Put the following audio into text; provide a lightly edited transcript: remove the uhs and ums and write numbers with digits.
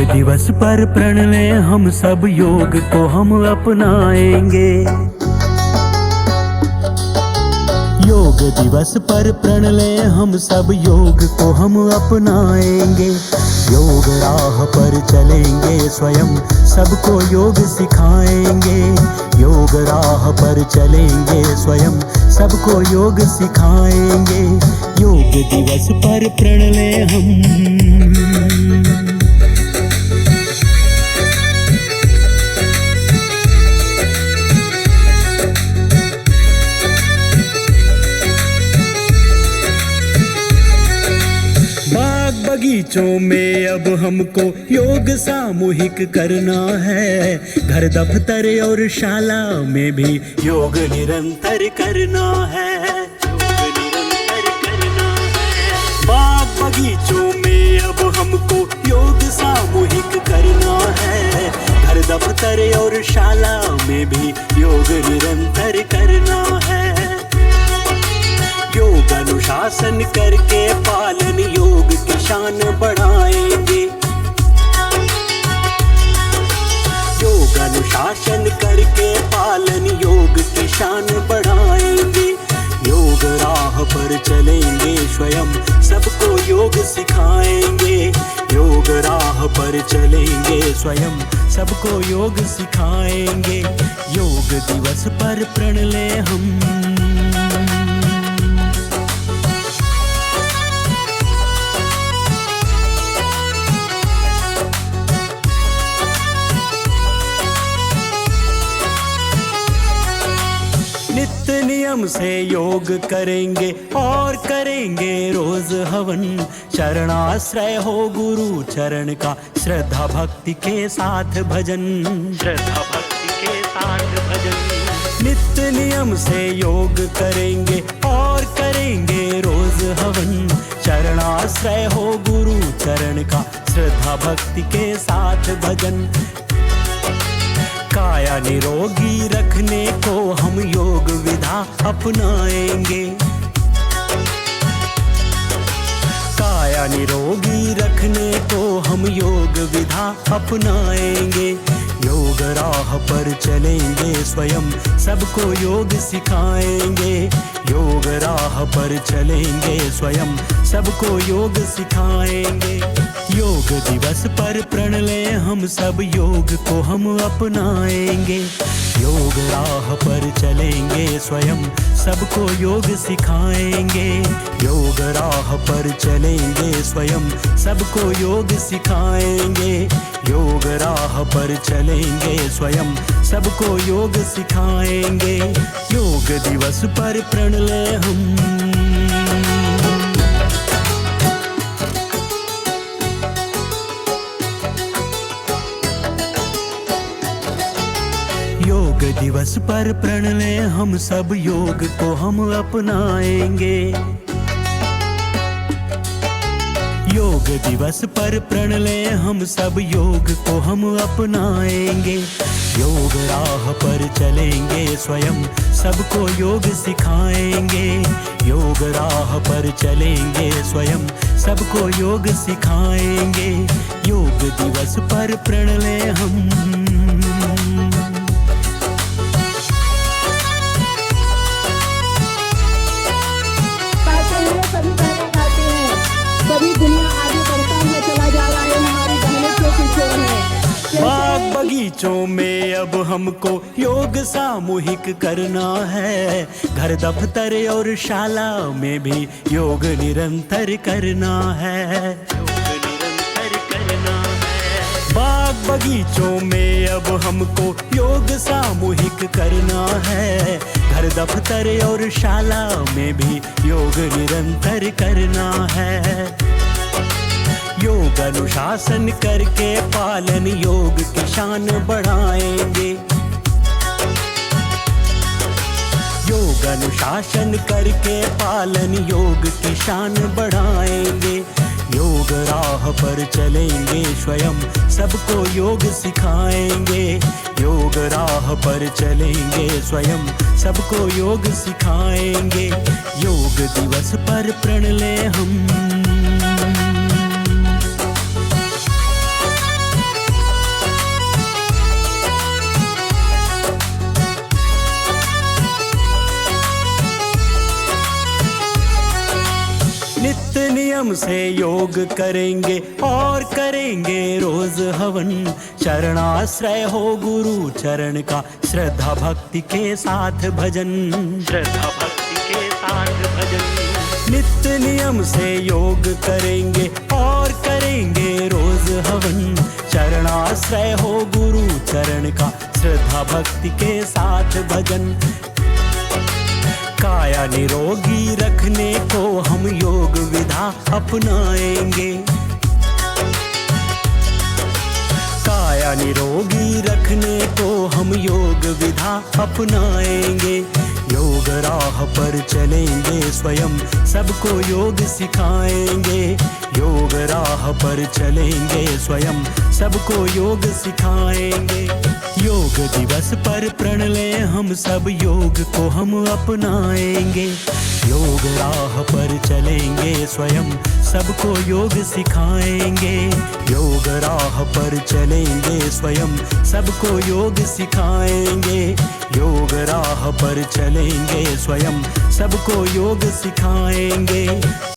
दिवस पर प्रण लें हम सब, योग को हम अपनाएंगे। योग दिवस पर प्रण लें हम सब, योग को हम अपनाएंगे। योग राह पर चलेंगे स्वयं, सबको योग सिखाएंगे। योग राह पर चलेंगे स्वयं, सबको योग सिखाएंगे। योग दिवस पर प्रण लें हम। बगीचों में अब हमको योग सामूहिक करना है। घर दफ्तर और शाला में भी योग निरंतर करना है। योग निरंतर करना है। बाग बगीचों में अब हमको योग सामूहिक करना है। घर दफ्तर और शाला में भी योग निरंतर करना है। योग अनुशासन करके पालन योग की शान बढ़ाएंगे। योग अनुशासन करके पालन योग की शान बढ़ाएंगे। योग राह पर चलेंगे स्वयं, सबको योग सिखाएंगे। योग राह पर चलेंगे स्वयं, सबको योग सिखाएंगे। योग दिवस पर प्रण लें हम। नित्य नियम से योग करेंगे और करेंगे रोज हवन। शरणाश्रय हो गुरु चरण का, श्रद्धा भक्ति के साथ भजन। श्रद्धा भक्ति के साथ भजन। नित्य नियम से योग करेंगे और करेंगे रोज हवन। शरणाश्रय हो गुरु चरण का, श्रद्धा भक्ति के साथ भजन। काया निरोगी रखने को हम योग विधा अपनाएंगे। काया निरोगी रखने को हम योग विधा अपनाएंगे। योग राह पर चलेंगे स्वयं, सबको योग सिखाएंगे। योग राह पर चलेंगे स्वयं, सबको योग सिखाएंगे। योग दिवस पर प्रण लें हम सब, योग को हम अपनाएंगे। योग राह पर चलेंगे स्वयं, सबको योग सिखाएंगे। योग राह पर चलेंगे स्वयं, सबको योग सिखाएंगे। योग राह पर चलेंगे स्वयं, सबको योग सिखाएंगे। योग दिवस पर प्रण लें हम। योग दिवस पर प्रण लें हम सब, योग को हम अपनाएंगे। योग दिवस पर प्रण लें हम सब, योग को हम अपनाएंगे। योग राह पर चलेंगे स्वयं, सबको योग सिखाएंगे। योग राह पर चलेंगे स्वयं, सबको योग सिखाएंगे। योग दिवस पर प्रण लें हम। बाग बगीचों में अब हमको योग सामूहिक करना है। घर दफ्तर और शाला में भी योग निरंतर करना है। योग निरंतर करना है। बाग बगीचों में अब हमको योग सामूहिक करना है। घर दफ्तर और शाला में भी योग निरंतर करना है। योग अनुशासन करके पालन योग की शान बढ़ाएंगे। योग अनुशासन करके पालन योग की शान बढ़ाएंगे। योग राह पर चलेंगे स्वयं, सबको योग सिखाएंगे। योग राह पर चलेंगे स्वयं, सबको योग सिखाएंगे। योग दिवस पर प्रण लें हम। नियम से योग करेंगे और करेंगे रोज हवन। चरणाश्रय हो गुरु चरण का, श्रद्धा भक्ति के साथ भजन, श्रद्धा भक्ति के साथ भजन। नित्य नियम से योग करेंगे और करेंगे रोज हवन। चरणाश्रय हो गुरु चरण का, श्रद्धा भक्ति के साथ भजन। काया निरोगी रखने को हम योग विधा अपनाएंगे। काया निरोगी रखने को हम योग विधा अपनाएंगे। योग राह पर चलेंगे स्वयं सबको योग सिखाएंगे। योग राह पर चलेंगे स्वयं सबको योग सिखाएंगे। योग दिवस पर प्रण लें हम सब, योग को हम अपनाएंगे। योग राह पर चलेंगे स्वयं सबको योग सिखाएंगे। योग राह पर चलेंगे स्वयं सबको योग सिखाएंगे। योग राह पर चलेंगे स्वयं सबको योग सिखाएंगे।